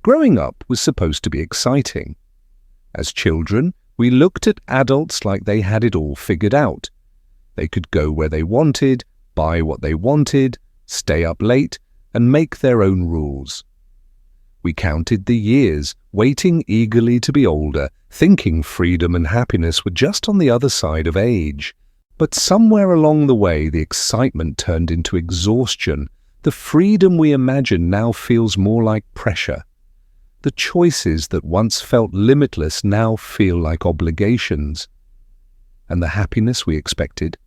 Growing up was supposed to be exciting. As children, we looked at adults like they had it all figured out. They could go where they wanted, buy what they wanted, stay up late, and make their own rules. We counted the years, waiting eagerly to be older, thinking freedom and happiness were just on the other side of age. But somewhere along the way, the excitement turned into exhaustion. The freedom we imagined now feels more like pressure. The choices that once felt limitless now feel like obligations. And the happiness we expected?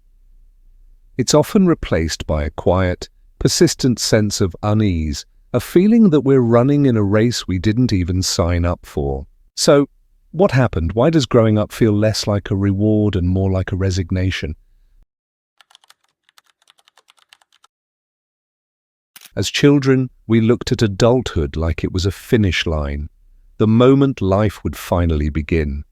It's often replaced by a quiet, persistent sense of unease, a feeling that we're running in a race we didn't even sign up for. So, what happened? Why does growing up feel less like a reward and more like a resignation? As children, we looked at adulthood like it was a finish line, the moment life would finally begin.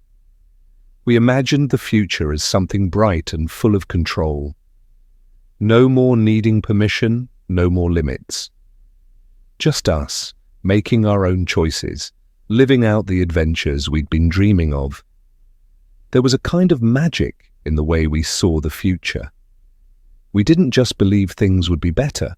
We imagined the future as something bright and full of control. No more needing permission, no more limits. Just us, making our own choices, living out the adventures we'd been dreaming of. There was a kind of magic in the way we saw the future. We didn't just believe things would be better.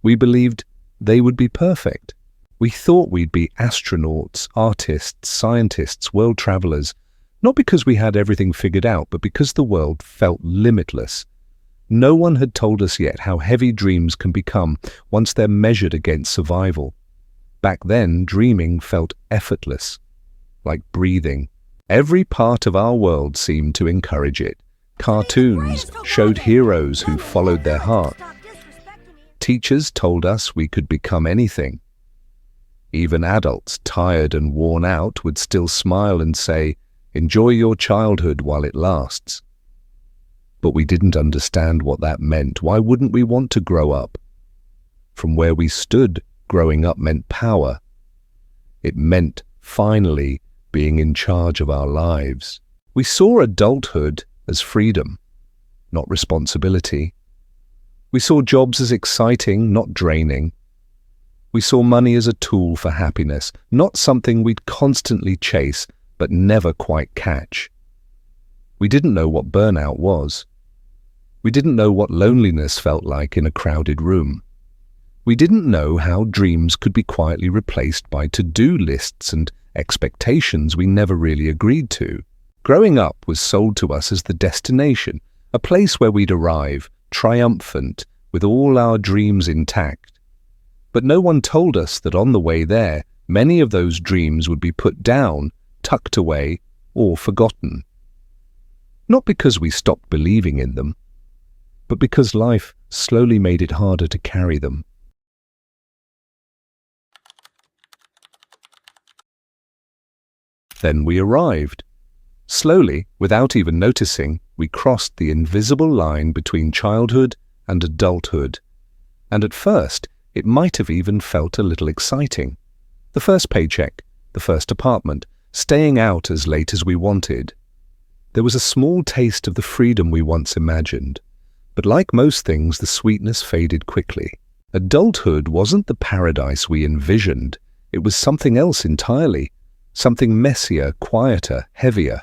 We believed they would be perfect. We thought we'd be astronauts, artists, scientists, world travelers, not because we had everything figured out, but because the world felt limitless. No one had told us yet how heavy dreams can become once they're measured against survival. Back then, dreaming felt effortless, like breathing. Every part of our world seemed to encourage it. Cartoons showed heroes who followed their heart. Teachers told us we could become anything. Even adults, tired and worn out, would still smile and say, "Enjoy your childhood while it lasts." But we didn't understand what that meant. Why wouldn't we want to grow up? From where we stood, growing up meant power. It meant, finally, being in charge of our lives. We saw adulthood as freedom, not responsibility. We saw jobs as exciting, not draining. We saw money as a tool for happiness, not something we'd constantly chase but never quite catch. We didn't know what burnout was. We didn't know what loneliness felt like in a crowded room. We didn't know how dreams could be quietly replaced by to-do lists and expectations we never really agreed to. Growing up was sold to us as the destination, a place where we'd arrive, triumphant, with all our dreams intact. But no one told us that on the way there, many of those dreams would be put down, tucked away, or forgotten. Not because we stopped believing in them, but because life slowly made it harder to carry them. Then we arrived. Slowly, without even noticing, we crossed the invisible line between childhood and adulthood. And at first, it might have even felt a little exciting. The first paycheck, the first apartment, staying out as late as we wanted. There was a small taste of the freedom we once imagined. But like most things, the sweetness faded quickly. Adulthood wasn't the paradise we envisioned. It was something else entirely. Something messier, quieter, heavier.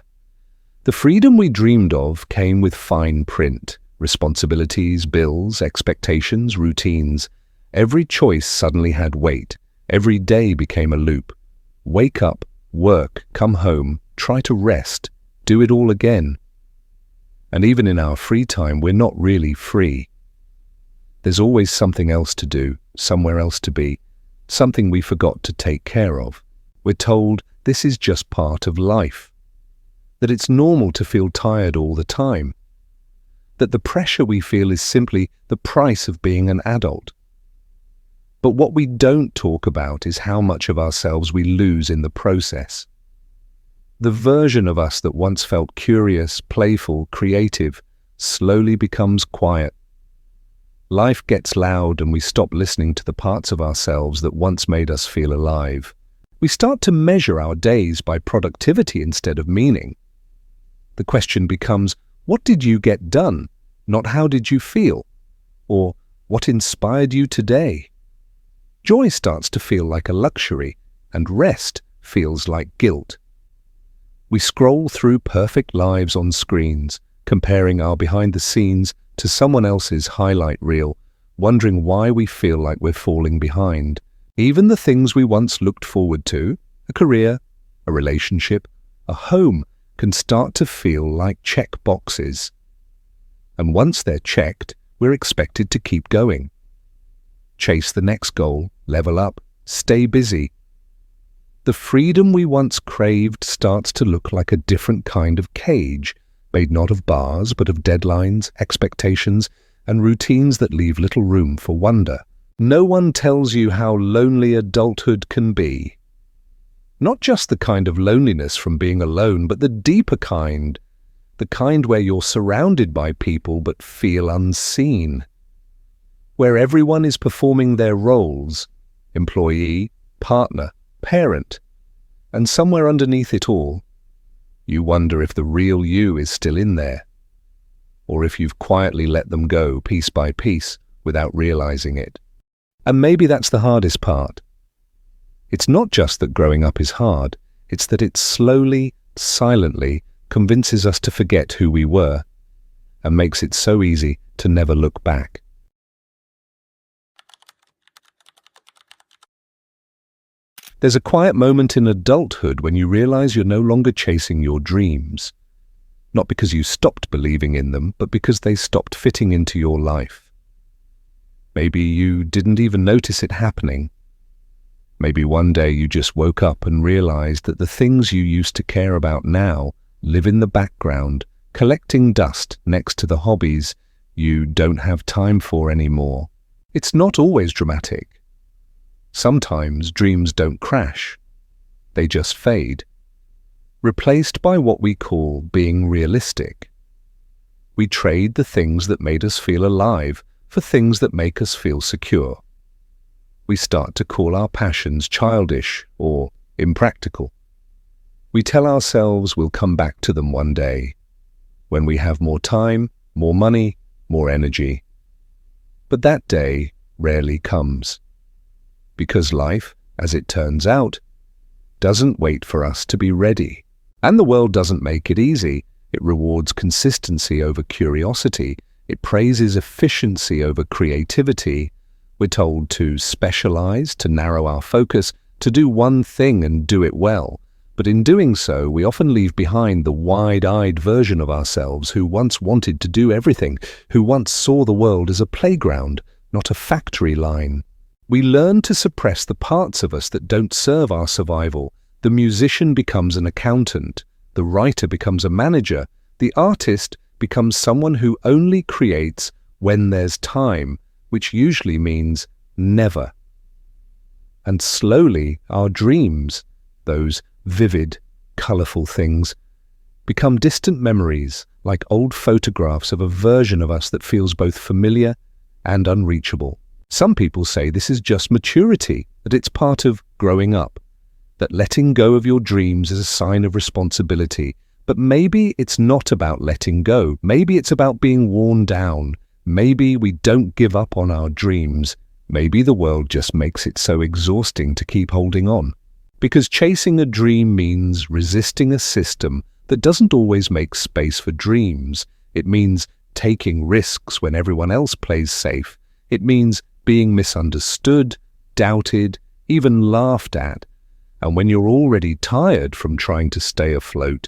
The freedom we dreamed of came with fine print. Responsibilities, bills, expectations, routines. Every choice suddenly had weight. Every day became a loop. Wake up, work, come home, try to rest, do it all again. And even in our free time, we're not really free. There's always something else to do, somewhere else to be, something we forgot to take care of. We're told this is just part of life, that it's normal to feel tired all the time, that the pressure we feel is simply the price of being an adult. But what we don't talk about is how much of ourselves we lose in the process. The version of us that once felt curious, playful, creative, slowly becomes quiet. Life gets loud and we stop listening to the parts of ourselves that once made us feel alive. We start to measure our days by productivity instead of meaning. The question becomes, what did you get done? Not how did you feel? Or what inspired you today? Joy starts to feel like a luxury, and rest feels like guilt. We scroll through perfect lives on screens, comparing our behind the scenes to someone else's highlight reel, wondering why we feel like we're falling behind. Even the things we once looked forward to, a career, a relationship, a home, can start to feel like check boxes. And once they're checked, we're expected to keep going. Chase the next goal, level up, stay busy. The freedom we once craved starts to look like a different kind of cage, made not of bars but of deadlines, expectations, and routines that leave little room for wonder. No one tells you how lonely adulthood can be. Not just the kind of loneliness from being alone, but the deeper kind, the kind where you're surrounded by people but feel unseen, where everyone is performing their roles, employee, partner, parent, and somewhere underneath it all, you wonder if the real you is still in there, or if you've quietly let them go piece by piece without realizing it. And maybe that's the hardest part. It's not just that growing up is hard, it's that it slowly, silently convinces us to forget who we were and makes it so easy to never look back. There's a quiet moment in adulthood when you realize you're no longer chasing your dreams, not because you stopped believing in them, but because they stopped fitting into your life. Maybe you didn't even notice it happening. Maybe one day you just woke up and realized that the things you used to care about now live in the background, collecting dust next to the hobbies you don't have time for anymore. It's not always dramatic. Sometimes dreams don't crash. They just fade, replaced by what we call being realistic. We trade the things that made us feel alive for things that make us feel secure. We start to call our passions childish or impractical. We tell ourselves we'll come back to them one day, when we have more time, more money, more energy. But that day rarely comes, because life, as it turns out, doesn't wait for us to be ready. And the world doesn't make it easy. It rewards consistency over curiosity. It praises efficiency over creativity. We're told to specialize, to narrow our focus, to do one thing and do it well. But in doing so, we often leave behind the wide-eyed version of ourselves who once wanted to do everything, who once saw the world as a playground, not a factory line. We learn to suppress the parts of us that don't serve our survival. The musician becomes an accountant, the writer becomes a manager, the artist becomes someone who only creates when there's time, which usually means never. And slowly our dreams, those vivid, colourful things, become distant memories, like old photographs of a version of us that feels both familiar and unreachable. Some people say this is just maturity, that it's part of growing up, that letting go of your dreams is a sign of responsibility. But maybe it's not about letting go. Maybe it's about being worn down. Maybe we don't give up on our dreams. Maybe the world just makes it so exhausting to keep holding on. Because chasing a dream means resisting a system that doesn't always make space for dreams. It means taking risks when everyone else plays safe. It means being misunderstood, doubted, even laughed at. And when you're already tired from trying to stay afloat,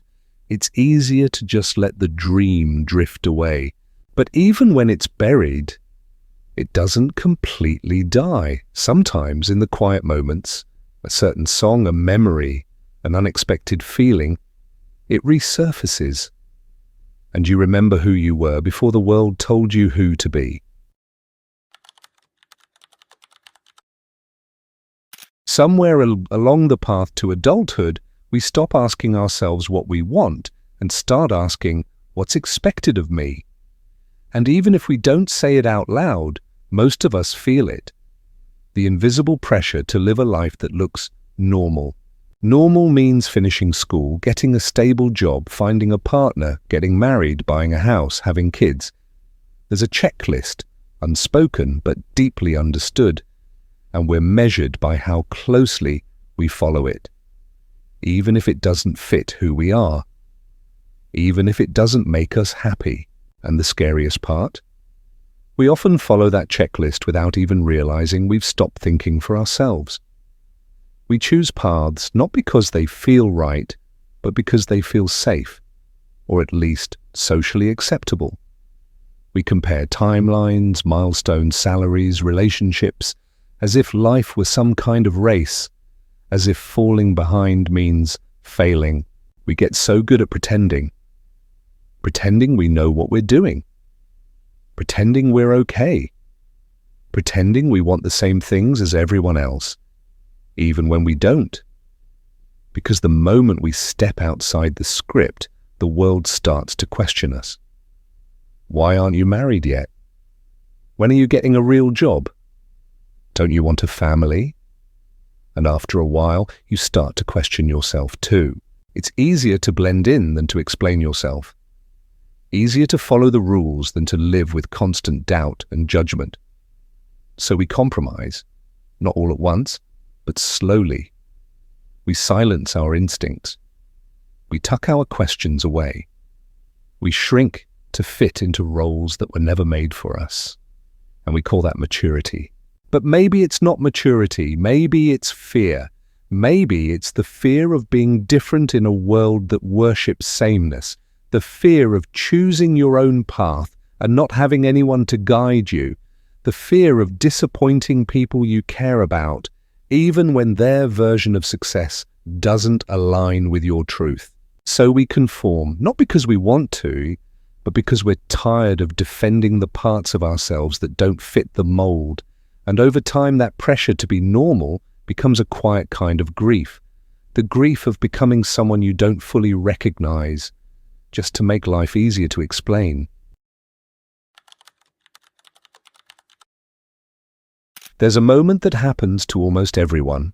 it's easier to just let the dream drift away. But even when it's buried, it doesn't completely die. Sometimes in the quiet moments, a certain song, a memory, an unexpected feeling, it resurfaces. And you remember who you were before the world told you who to be. Somewhere along the path to adulthood, we stop asking ourselves what we want and start asking what's expected of me. And even if we don't say it out loud, most of us feel it. The invisible pressure to live a life that looks normal. Normal means finishing school, getting a stable job, finding a partner, getting married, buying a house, having kids. There's a checklist, unspoken but deeply understood. And we're measured by how closely we follow it, even if it doesn't fit who we are, even if it doesn't make us happy. And the scariest part? We often follow that checklist without even realizing we've stopped thinking for ourselves. We choose paths not because they feel right, but because they feel safe, or at least socially acceptable. We compare timelines, milestones, salaries, relationships, as if life were some kind of race, as if falling behind means failing. We get so good at pretending we know what we're doing, pretending we're okay, pretending we want the same things as everyone else, even when we don't. Because the moment we step outside the script, the world starts to question us. Why aren't you married yet? When are you getting a real job? Don't you want a family? And after a while, you start to question yourself too. It's easier to blend in than to explain yourself. Easier to follow the rules than to live with constant doubt and judgment. So we compromise, not all at once, but slowly. We silence our instincts. We tuck our questions away. We shrink to fit into roles that were never made for us. And we call that maturity. But maybe it's not maturity. Maybe it's fear. Maybe it's the fear of being different in a world that worships sameness. The fear of choosing your own path and not having anyone to guide you. The fear of disappointing people you care about, even when their version of success doesn't align with your truth. So we conform, not because we want to, but because we're tired of defending the parts of ourselves that don't fit the mold. And over time, that pressure to be normal becomes a quiet kind of grief. The grief of becoming someone you don't fully recognize, just to make life easier to explain. There's a moment that happens to almost everyone,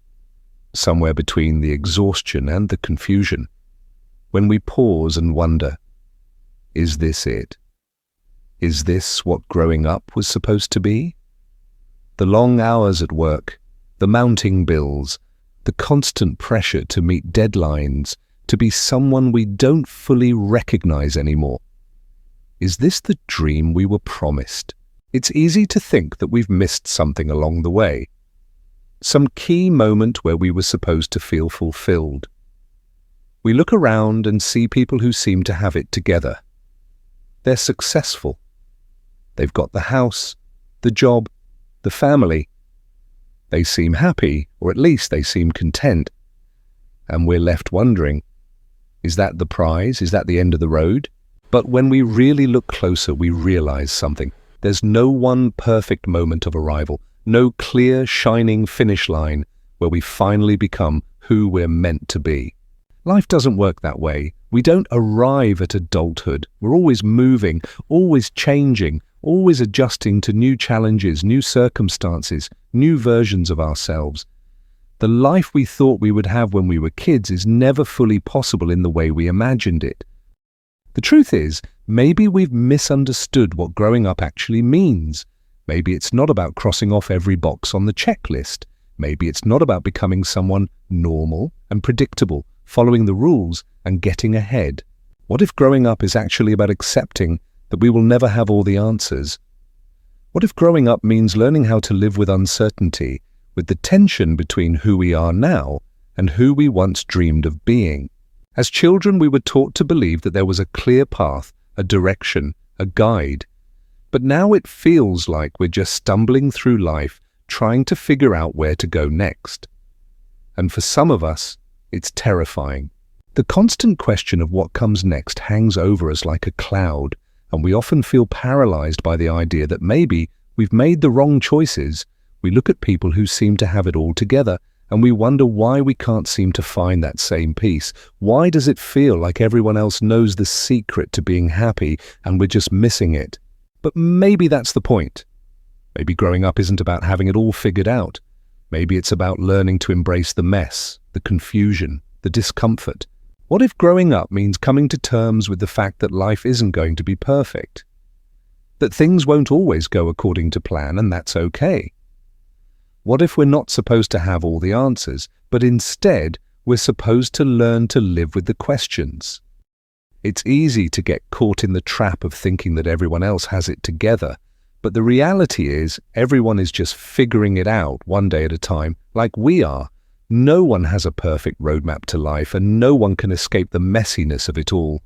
somewhere between the exhaustion and the confusion, when we pause and wonder, is this it? Is this what growing up was supposed to be? The long hours at work, the mounting bills, the constant pressure to meet deadlines, to be someone we don't fully recognize anymore. Is this the dream we were promised? It's easy to think that we've missed something along the way. Some key moment where we were supposed to feel fulfilled. We look around and see people who seem to have it together. They're successful. They've got the house, the job, the family. They seem happy, or at least they seem content. And we're left wondering, is that the prize? Is that the end of the road? But when we really look closer, we realize something. There's no one perfect moment of arrival, no clear, shining finish line where we finally become who we're meant to be. Life doesn't work that way. We don't arrive at adulthood. We're always moving, always changing, always adjusting to new challenges, new circumstances, new versions of ourselves. The life we thought we would have when we were kids is never fully possible in the way we imagined it. The truth is, maybe we've misunderstood what growing up actually means. Maybe it's not about crossing off every box on the checklist. Maybe it's not about becoming someone normal and predictable, following the rules and getting ahead. What if growing up is actually about accepting that we will never have all the answers? What if growing up means learning how to live with uncertainty, with the tension between who we are now and who we once dreamed of being? As children, we were taught to believe that there was a clear path, a direction, a guide. But now it feels like we're just stumbling through life, trying to figure out where to go next. And for some of us, it's terrifying. The constant question of what comes next hangs over us like a cloud, and we often feel paralyzed by the idea that maybe we've made the wrong choices. We look at people who seem to have it all together, and we wonder why we can't seem to find that same peace. Why does it feel like everyone else knows the secret to being happy, and we're just missing it? But maybe that's the point. Maybe growing up isn't about having it all figured out. Maybe it's about learning to embrace the mess, the confusion, the discomfort. What if growing up means coming to terms with the fact that life isn't going to be perfect? That things won't always go according to plan, and that's okay? What if we're not supposed to have all the answers, but instead we're supposed to learn to live with the questions? It's easy to get caught in the trap of thinking that everyone else has it together, but the reality is everyone is just figuring it out one day at a time, like we are. No one has a perfect roadmap to life, and no one can escape the messiness of it all.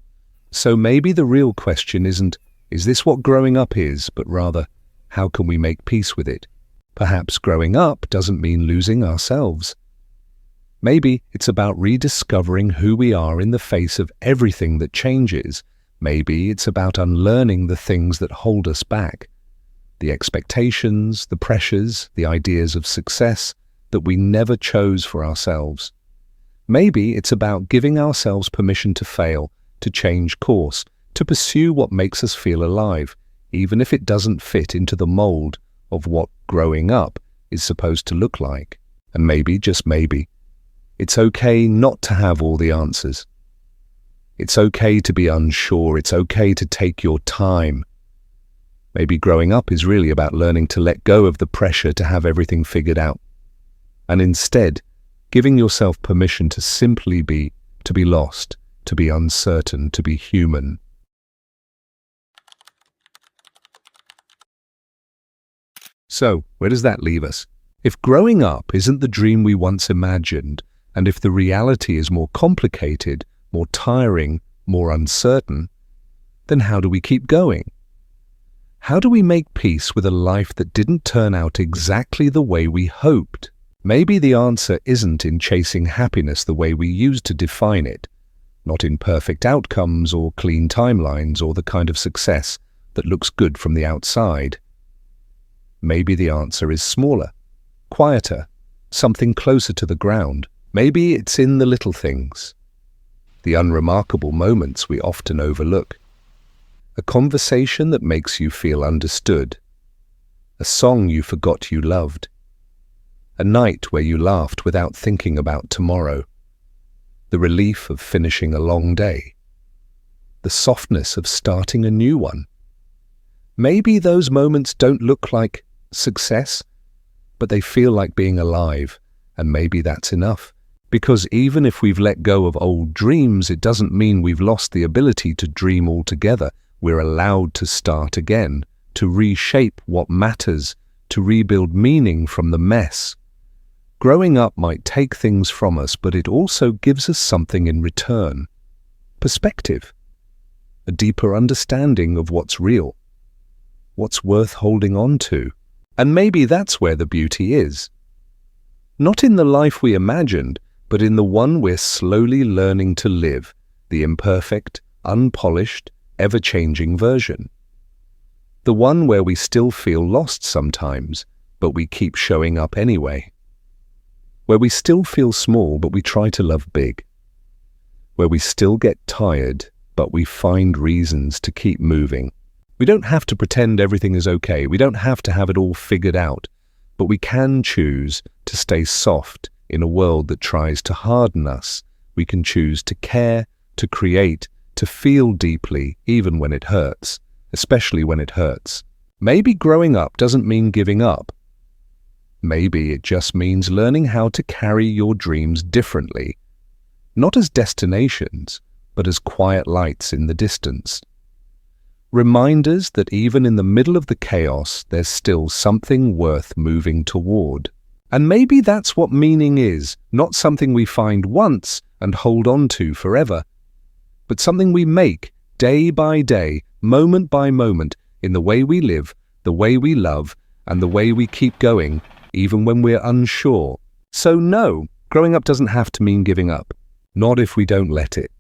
So maybe the real question isn't, is this what growing up is, but rather, how can we make peace with it? Perhaps growing up doesn't mean losing ourselves. Maybe it's about rediscovering who we are in the face of everything that changes. Maybe it's about unlearning the things that hold us back. The expectations, the pressures, the ideas of success that we never chose for ourselves. Maybe it's about giving ourselves permission to fail, to change course, to pursue what makes us feel alive, even if it doesn't fit into the mold of what growing up is supposed to look like. And maybe, just maybe, it's okay not to have all the answers. It's okay to be unsure. It's okay to take your time. Maybe growing up is really about learning to let go of the pressure to have everything figured out, and instead giving yourself permission to simply be, to be lost, to be uncertain, to be human. So, where does that leave us? If growing up isn't the dream we once imagined, and if the reality is more complicated, more tiring, more uncertain, then how do we keep going? How do we make peace with a life that didn't turn out exactly the way we hoped? Maybe the answer isn't in chasing happiness the way we used to define it, not in perfect outcomes or clean timelines or the kind of success that looks good from the outside. Maybe the answer is smaller, quieter, something closer to the ground. Maybe it's in the little things, the unremarkable moments we often overlook. A conversation that makes you feel understood, a song you forgot you loved, a night where you laughed without thinking about tomorrow, the relief of finishing a long day, the softness of starting a new one. Maybe those moments don't look like success, but they feel like being alive, and maybe that's enough. Because even if we've let go of old dreams, it doesn't mean we've lost the ability to dream altogether. We're allowed to start again, to reshape what matters, to rebuild meaning from the mess. Growing up might take things from us, but it also gives us something in return. Perspective. A deeper understanding of what's real, what's worth holding on to. And maybe that's where the beauty is. Not in the life we imagined, but in the one we're slowly learning to live, the imperfect, unpolished, ever-changing version. The one where we still feel lost sometimes, but we keep showing up anyway. Where we still feel small, but we try to love big. Where we still get tired, but we find reasons to keep moving. We don't have to pretend everything is okay. We don't have to have it all figured out, but we can choose to stay soft in a world that tries to harden us. We can choose to care, to create, to feel deeply, even when it hurts, especially when it hurts. Maybe growing up doesn't mean giving up. Maybe it just means learning how to carry your dreams differently, not as destinations, but as quiet lights in the distance. Reminders that even in the middle of the chaos, there's still something worth moving toward. And maybe that's what meaning is, not something we find once and hold on to forever, but something we make day by day, moment by moment, in the way we live, the way we love, and the way we keep going, even when we're unsure. So no, growing up doesn't have to mean giving up. Not if we don't let it.